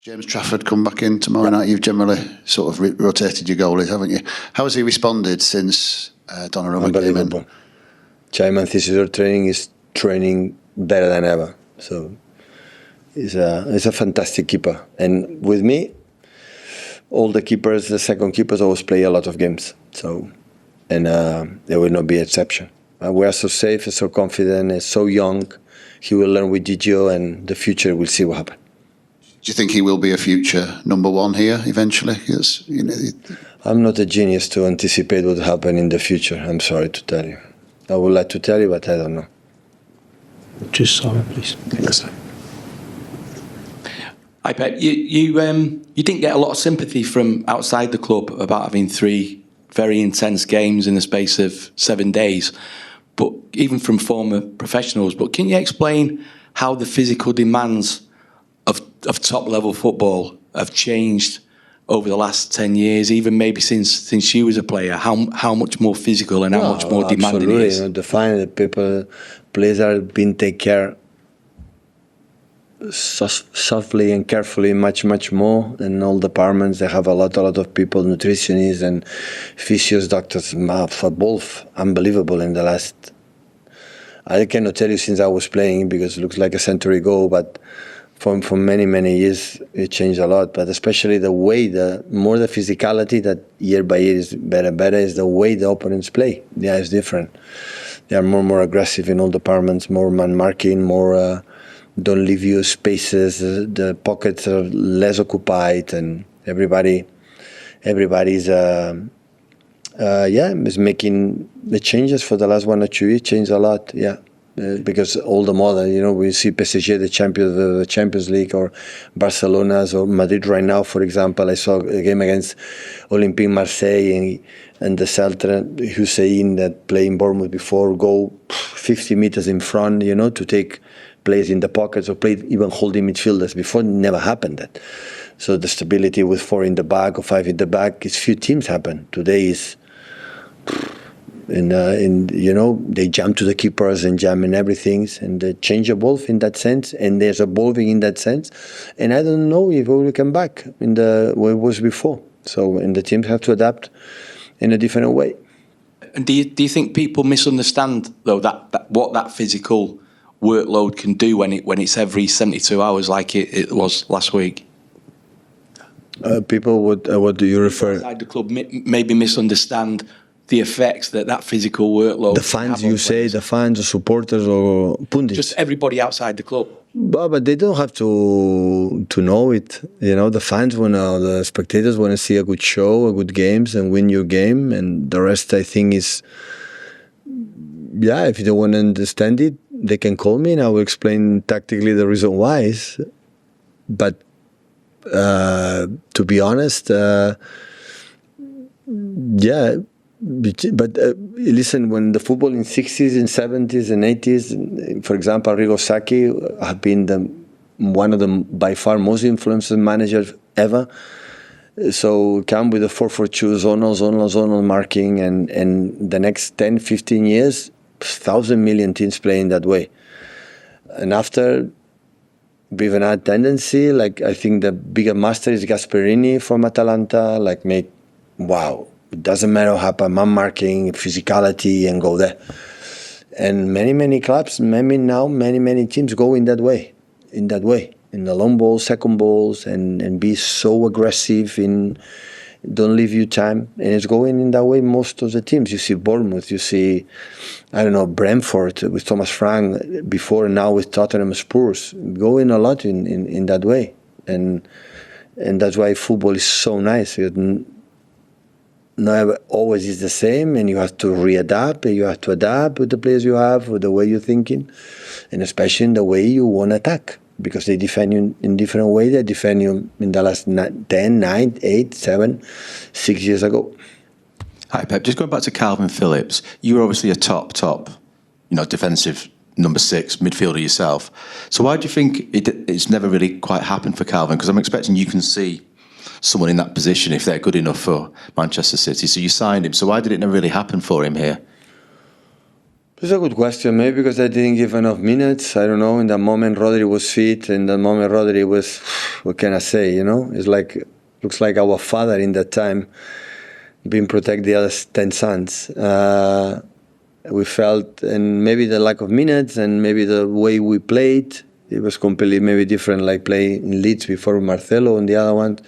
James Trafford come back in tomorrow night. You've generally sort of rotated your goalies, haven't you? How has he responded since Donnarumma came in? Chairman Theodore training is training better than ever. So he's a fantastic keeper. And with me, all the keepers, the second keepers, always play a lot of games. So, and there will not be exception. We are so safe, so confident, and so young. He will learn with Gigio, and the future we'll see what happens. Do you think he will be a future number one here eventually? Yes, you know, I'm not a genius to anticipate what will happen in the future. I'm sorry to tell you. I would like to tell you, but I don't know. Just sorry, please. Thanks. Hi Pep, you didn't get a lot of sympathy from outside the club about having 3 very intense games in the space of 7 days, but even from former professionals. But can you explain how the physical demands of top-level football have changed over the last 10 years, even maybe since you was a player? How much more physical and how much more demanding it is? Absolutely. Players are being taken care softly and carefully, much more. In all departments, they have a lot of people, nutritionists and physios, doctors, for both. Unbelievable in the last. I cannot tell you since I was playing because it looks like a century ago, but for many years it changed a lot. But especially the way, the more the physicality that year by year is better is the way the opponents play. Yeah, it's different. They are more aggressive in all departments, more man marking, more don't leave you spaces. The pockets are less occupied, and everybody's is making the changes for the last 1 or 2 years. Changed a lot, yeah. Because all the model, we see PSG, the Champions League, or Barcelona's or Madrid right now, for example. I saw a game against Olympique Marseille and the Celta, Hussein, that played in Bournemouth before, go 50 meters in front, to take plays in the pockets or play even holding midfielders. Before, never happened that. So the stability with 4 in the back or 5 in the back, is few teams happen. Today is... they jump to the keepers and jam in everything, and they change evolve in that sense, and there's evolving in that sense. And I don't know if we will come back in the way it was before. So, and the teams have to adapt in a different way. And do you think people misunderstand though that what that physical workload can do when it's every 72 hours like it was last week? People would what do you refer? Outside the club maybe misunderstand the effects that physical workload. The fans, you say, the fans, the supporters, or pundits? Just everybody outside the club. But they don't have to know it. The fans the spectators want to see a good show, a good games, and win your game. And the rest, I think, is, if you don't want to understand it, they can call me and I will explain tactically the reason why. But to be honest, But listen, when the football in 60s and 70s and 80s, for example, Arrigo Sacchi have been one of the by far most influential managers ever. So come with the 4-4-2 zonal marking, and the next 10, 15 years, 1,000 million teams playing that way. And after, we've had tendency, like I think the bigger master is Gasperini from Atalanta, wow. It doesn't matter how about man marking, physicality, and go there. And many clubs, many teams go in that way, in the long balls, second balls, and be so aggressive don't leave you time. And it's going in that way most of the teams. You see Bournemouth, you see, Brentford with Thomas Frank before, and now with Tottenham Spurs, going a lot in that way. And that's why football is so nice. Not always is the same, and you have to readapt, and you have to adapt with the players you have, with the way you're thinking, and especially in the way you want to attack, because they defend you in different way. They defend you in the last 10, 9, 8, 7, 6 years ago. Hi Pep, just going back to Kalvin Phillips, you were obviously a top, defensive number 6 midfielder yourself. So why do you think it's never really quite happened for Kalvin? Because I'm expecting you can see someone in that position if they're good enough for Manchester City. So you signed him. So why did it never really happen for him here? It's a good question. Maybe because I didn't give enough minutes. I don't know. In that moment, Rodri was fit. In that moment, Rodri was, what can I say? It's like, looks like our father in that time, being protect the other 10 sons. We felt, and maybe the lack of minutes, and maybe the way we played, it was completely maybe different. Like playing in Leeds before Marcelo and the other one.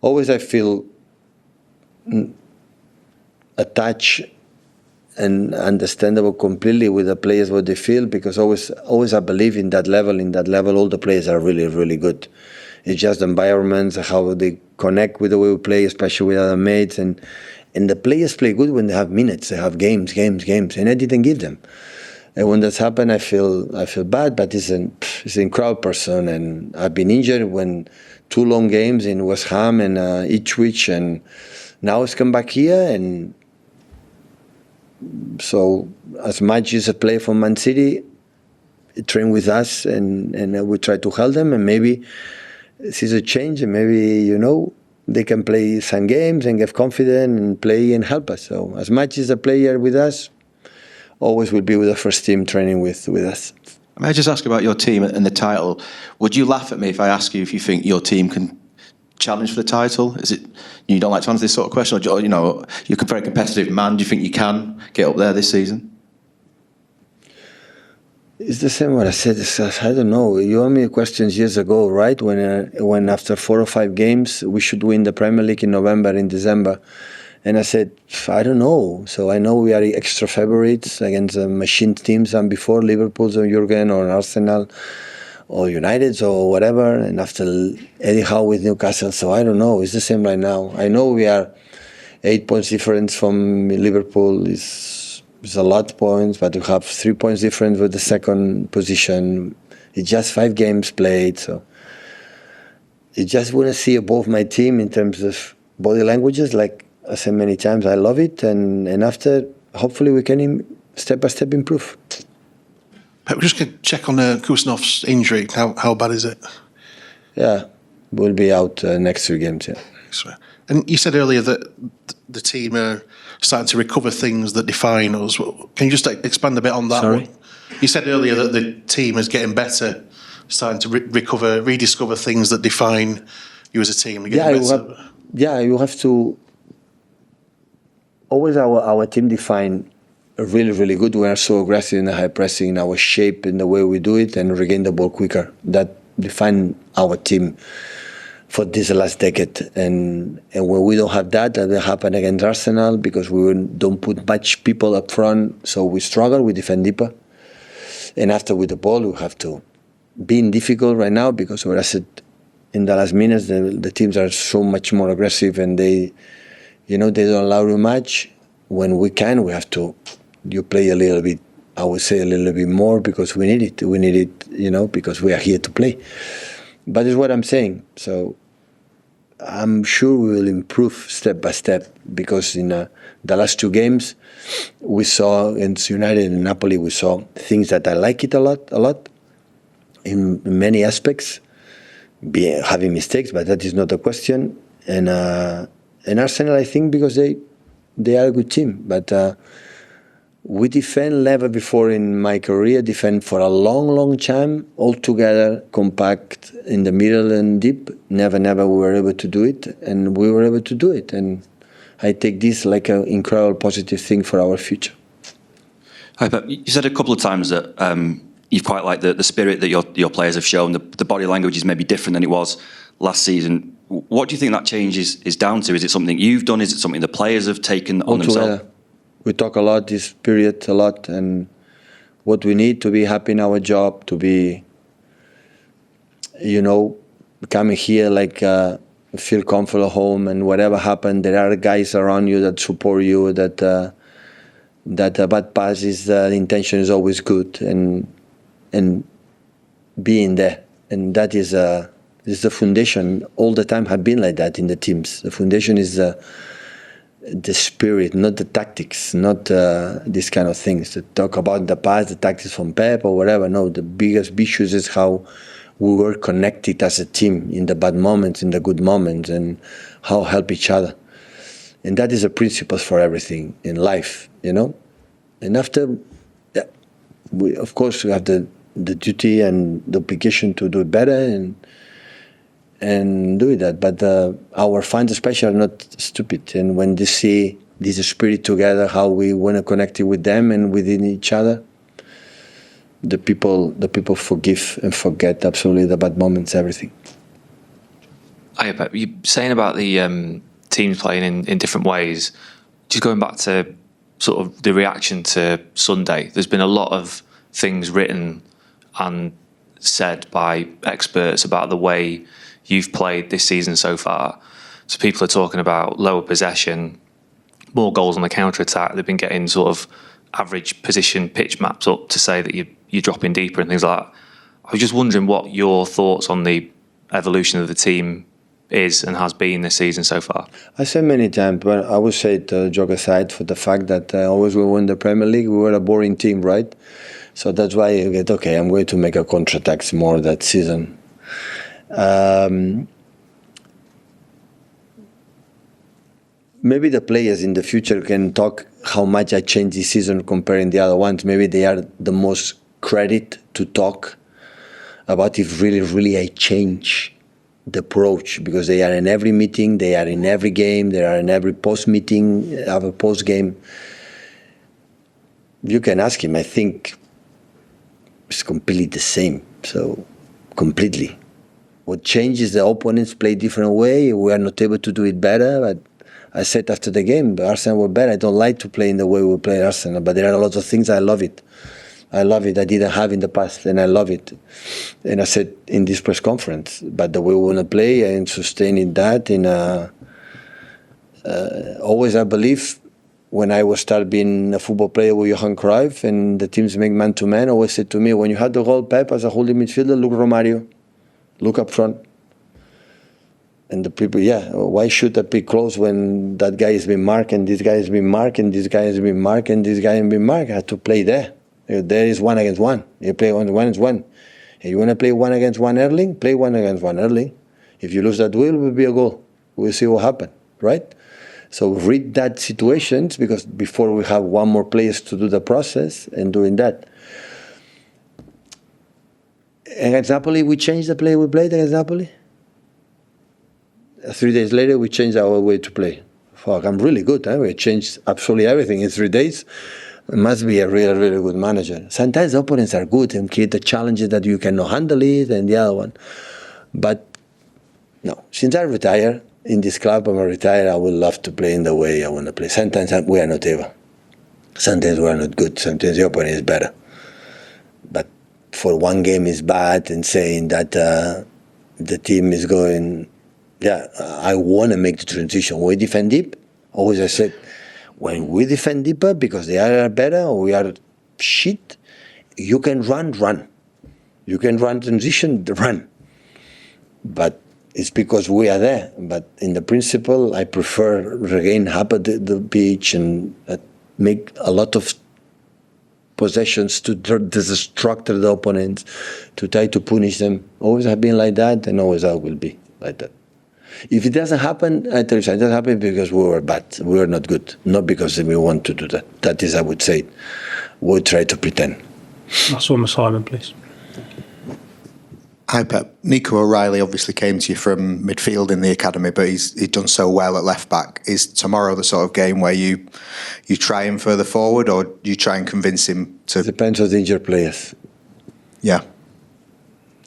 Always I feel attached and understandable completely with the players what they feel, because always I believe in that level. In that level, all the players are really, really good. It's just the environments, how they connect with the way we play, especially with other mates, and the players play good when they have minutes, they have games, and I didn't give them. And when that's happened, I feel bad. But he's an incredible person, and I've been injured when 2 long games in West Ham and Ipswich, and now he's come back here. And so, as much as a player from Man City, he trained with us, and we try to help them, and maybe this is a change, and maybe they can play some games and get confident and play and help us. So, as much as a player with us, always will be with the first team training with us. May I just ask about your team and the title? Would you laugh at me if I ask you if you think your team can challenge for the title? Is it you don't like to answer this sort of question, or you're a very competitive man? Do you think you can get up there this season? It's the same what I said. I don't know. You asked me questions years ago, right? When after 4 or 5 games we should win the Premier League in November, in December. And I said, I don't know. So I know we are extra favorites against the machine teams than before, Liverpool or Jurgen or Arsenal or United or whatever. And after Eddie Howe with Newcastle, so I don't know. It's the same right now. I know we are 8 points difference from Liverpool. It's a lot of points, but we have 3 points difference with the second position. It's just 5 games played. So I just want to see above my team in terms of body languages, like I said many times, I love it, and after, hopefully we can step by step improve. Pep, we're just going to check on Khusanov's injury. How bad is it? Yeah, we'll be out next 3 games, yeah. And you said earlier that the team are starting to recover things that define us. Can you just expand a bit on that? Sorry? You said earlier that the team is getting better, starting to rediscover things that define you as a team. You have to... Always our team define really, really good. We are so aggressive in the high pressing, in our shape, in the way we do it, and regain the ball quicker. That define our team for this last decade. And when we don't have that will happen against Arsenal, because we don't put much people up front, so we struggle, we defend deeper. And after with the ball, we have to be difficult right now, because what I said in the last minutes, the teams are so much more aggressive, and they don't allow you much. When we can, we have to, play a little bit, I would say a little bit more, because we need it. We need it, because we are here to play. But it's what I'm saying. So I'm sure we will improve step by step, because in the last 2 games, we saw against United and Napoli, we saw things that I like it a lot, in many aspects, having mistakes, but that is not a question. And Arsenal, I think, because they are a good team. But we defend never before in my career, defend for a long, long time, all together, compact, in the middle and deep. Never we were able to do it, and we were able to do it. And I take this like an incredible positive thing for our future. Hi, Pep. You said a couple of times that you've quite liked the spirit that your players have shown. The body language is maybe different than it was last season. What do you think that change is down to? Is it something you've done? Is it something the players have taken on themselves? We talk a lot this period, and what we need to be happy in our job, to be, coming here feel comfortable at home, and whatever happens, there are guys around you that support you, that a bad pass is, the intention is always good, and being there. And that is the foundation. All the time have been like that in the teams. The foundation is the spirit, not the tactics, not these kind of things. To talk about the past, the tactics from Pep or whatever. No, the biggest issues is how we were connected as a team in the bad moments, in the good moments, and how help each other. And that is a principle for everything in life, And after we of course we have the duty and the obligation to do it better and do that. But our fans especially are not stupid, and when they see this spirit together, how we want to connect it with them and within each other, the people forgive and forget absolutely the bad moments, everything. Hi, Pep. You're saying about the teams playing in different ways. Just going back to sort of the reaction to Sunday, there's been a lot of things written and said by experts about the way you've played this season so far. So people are talking about lower possession, more goals on the counter-attack. They've been getting sort of average position pitch maps up to say that you're dropping deeper and things like that. I was just wondering what your thoughts on the evolution of the team is and has been this season so far. I said many times, but I would say it, joke aside, for the fact that always we won the Premier League, we were a boring team, right? So that's why you get, okay, I'm going to make a counter-attack more that season. Maybe the players in the future can talk how much I changed this season comparing the other ones. Maybe they are the most credit to talk about if really I change the approach, because they are in every meeting, they are in every game, they are in every post-meeting, have a post-game. You can ask him. I think it's completely the same. So, completely. What changes, the opponents play different way. We are not able to do it better. But I said after the game, Arsenal were better. I don't like to play in the way we play Arsenal, but there are a lot of things I love it. I love it. I didn't have in the past, and I love it. And I said in this press conference, but the way we want to play and sustaining that always I believe when I was start being a football player with Johan Cruyff and the teams make man-to-man, always said to me, when you had the goal, Pep, as a holding midfielder, look Romario, look up front. And the people, why should I pick close when that guy has been marked and this guy has been marked and this guy has been marked and this guy has been marked? I had to play there. There is 1 against 1. You play 1 against 1. If you want to play 1 against 1 early, play 1 against 1 early. If you lose that duel, it will be a goal. We'll see what happens, right? So read that situations, because before we have one more players to do the process and doing that. Against Napoli, we changed the play we played against Napoli. 3 days later, we changed our way to play. Fuck, I'm really good. We changed absolutely everything in 3 days. It must be a really, really good manager. Sometimes the opponents are good and create the challenges that you cannot handle it and the other one. But no, since I retired in this club, I'm retired, I would love to play in the way I want to play. Sometimes we are not able. Sometimes we are not good. Sometimes the opponent is better. But for one game is bad and saying that the team is going, I want to make the transition. We defend deep. Always I said, when we defend deeper because they are better or we are shit, you can run. You can run transition, run. But it's because we are there. But in the principle, I prefer regain half of the pitch and make a lot of possessions to destruct the opponents, to try to punish them. Always have been like that, and always I will be like that. If it doesn't happen, I tell you, it doesn't happen because we were bad. We were not good. Not because we want to do that. That is, I would say, we'll try to pretend. Last one with Simon, please. Hi, Pep. Nico O'Reilly obviously came to you from midfield in the academy, but he's done so well at left back. Is tomorrow the sort of game where you try him further forward, or do you try and convince him to? It depends on the injured players. Yeah.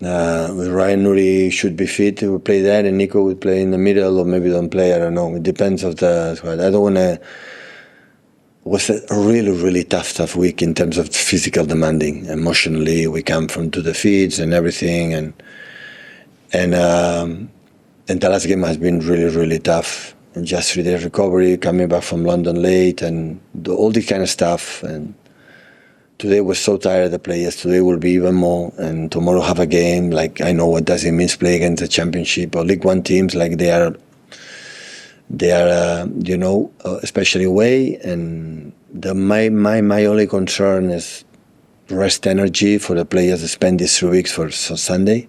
Ryan Nuri should be fit. He will play there, and Nico will play in the middle, or maybe don't play. I don't know. It depends of the squad. I don't want to. It was a really, really tough week in terms of physical demanding. Emotionally, we come from to the feeds and everything, and the last game has been really, really tough. And just 3 days recovery, coming back from London late, and all this kind of stuff. And today was so tired, the players. Today will be even more, and tomorrow have a game. Like, I know what does it mean to play against the Championship or League One teams. Like they are especially away. And my only concern is rest energy for the players to spend these 3 weeks for Saturday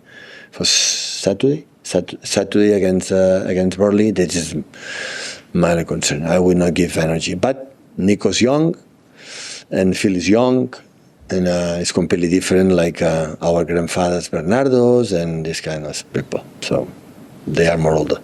against Burnley. That is my only concern. I will not give energy. But Nico's young, and Phil is young, And it's completely different, like our grandfathers, Bernardo's, and this kind of people. So they are more older.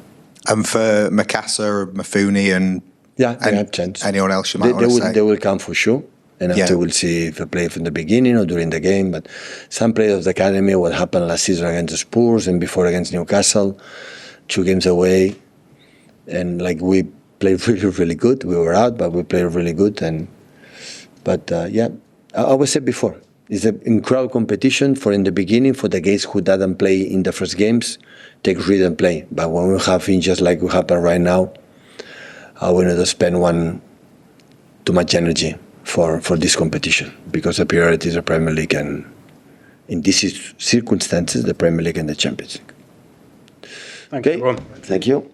And for Mikasa, Mafuni, and they have chance. Anyone else you might want to say? They will come for sure. And after we'll see if they play from the beginning or during the game. But some players of the academy, what happened last season against the Spurs and before against Newcastle, 2 games away. And like we played really, really good. We were out, but we played really good. But I was said before, it's an incredible competition for in the beginning for the guys who didn't play in the first games, take read and play. But when we have injuries like what happened right now, we need to spend too much energy for this competition because the priority is the Premier League and in these circumstances, the Premier League and the Champions League. Thank you, everyone. Thank you.